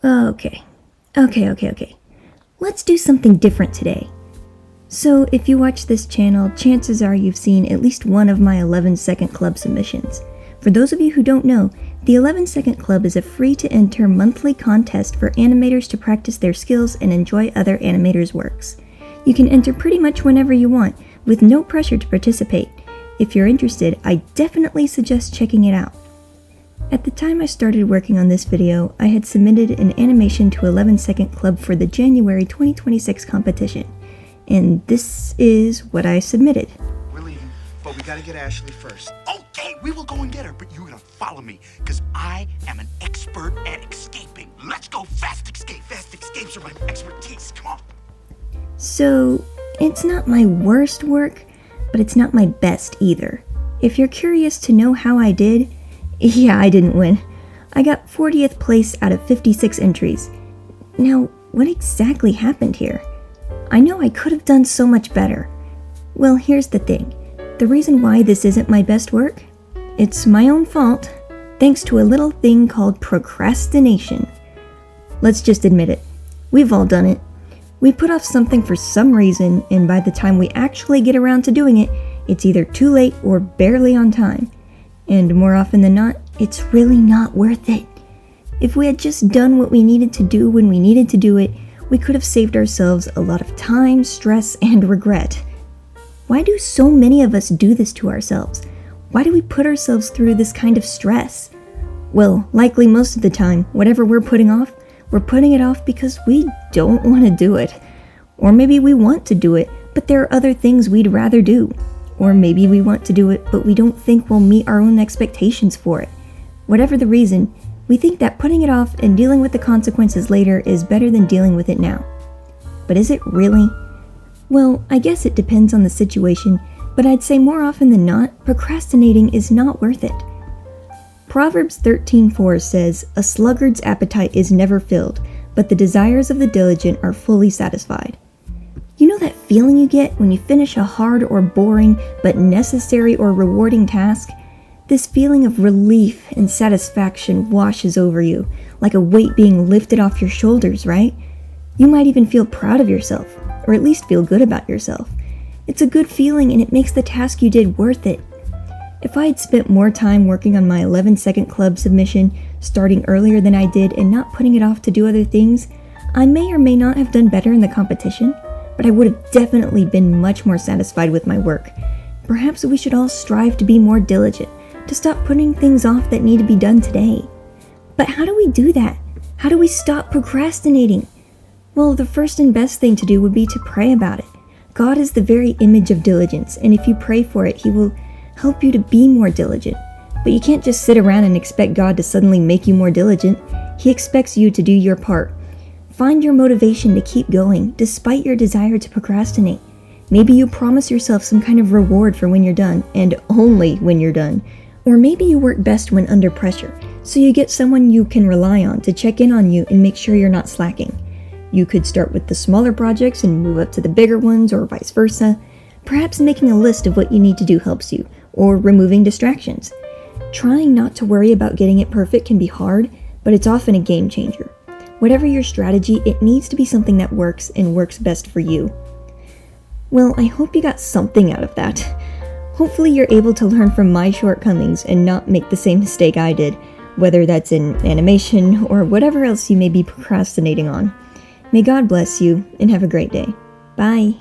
Okay. Let's do something different today. So, if you watch this channel, chances are you've seen at least one of my 11-second club submissions. For those of you who don't know, the 11-second club is a free-to-enter monthly contest for animators to practice their skills and enjoy other animators' works. You can enter pretty much whenever you want, with no pressure to participate. If you're interested, I definitely suggest checking it out. At the time I started working on this video, I had submitted an animation to 11-second club for the January 2026 competition. And this is what I submitted. We're leaving, but we gotta get Ashley first. Okay, we will go and get her, but you're gonna follow me, because I am an expert at escaping. Let's go fast escape. Fast escapes are my expertise. Come on. So, it's not my worst work, but it's not my best either. If you're curious to know how I did, yeah, I didn't win. I got 40th place out of 56 entries. Now, what exactly happened here? I know I could have done so much better. Well, here's the thing. The reason why this isn't my best work? It's my own fault, thanks to a little thing called procrastination. Let's just admit it. We've all done it. We put off something for some reason, and by the time we actually get around to doing it, it's either too late or barely on time. And more often than not, it's really not worth it. If we had just done what we needed to do when we needed to do it, we could have saved ourselves a lot of time, stress, and regret. Why do so many of us do this to ourselves? Why do we put ourselves through this kind of stress? Well, likely most of the time, whatever we're putting it off because we don't want to do it. Or maybe we want to do it, but there are other things we'd rather do. Or maybe we want to do it, but we don't think we'll meet our own expectations for it. Whatever the reason, we think that putting it off and dealing with the consequences later is better than dealing with it now. But is it really? Well, I guess it depends on the situation, but I'd say more often than not, procrastinating is not worth it. Proverbs 13:4 says, "A sluggard's appetite is never filled, but the desires of the diligent are fully satisfied." You know that feeling you get when you finish a hard or boring, but necessary or rewarding task? This feeling of relief and satisfaction washes over you, like a weight being lifted off your shoulders, right? You might even feel proud of yourself, or at least feel good about yourself. It's a good feeling and it makes the task you did worth it. If I had spent more time working on my 11-second club submission, starting earlier than I did and not putting it off to do other things, I may or may not have done better in the competition, but I would have definitely been much more satisfied with my work. Perhaps we should all strive to be more diligent, to stop putting things off that need to be done today. But how do we do that? How do we stop procrastinating? Well, the first and best thing to do would be to pray about it. God is the very image of diligence, and if you pray for it, He will help you to be more diligent. But you can't just sit around and expect God to suddenly make you more diligent. He expects you to do your part. Find your motivation to keep going, despite your desire to procrastinate. Maybe you promise yourself some kind of reward for when you're done, and only when you're done. Or maybe you work best when under pressure, so you get someone you can rely on to check in on you and make sure you're not slacking. You could start with the smaller projects and move up to the bigger ones, or vice versa. Perhaps making a list of what you need to do helps you, or removing distractions. Trying not to worry about getting it perfect can be hard, but it's often a game changer. Whatever your strategy, it needs to be something that works and works best for you. Well, I hope you got something out of that. Hopefully you're able to learn from my shortcomings and not make the same mistake I did, whether that's in animation or whatever else you may be procrastinating on. May God bless you and have a great day. Bye.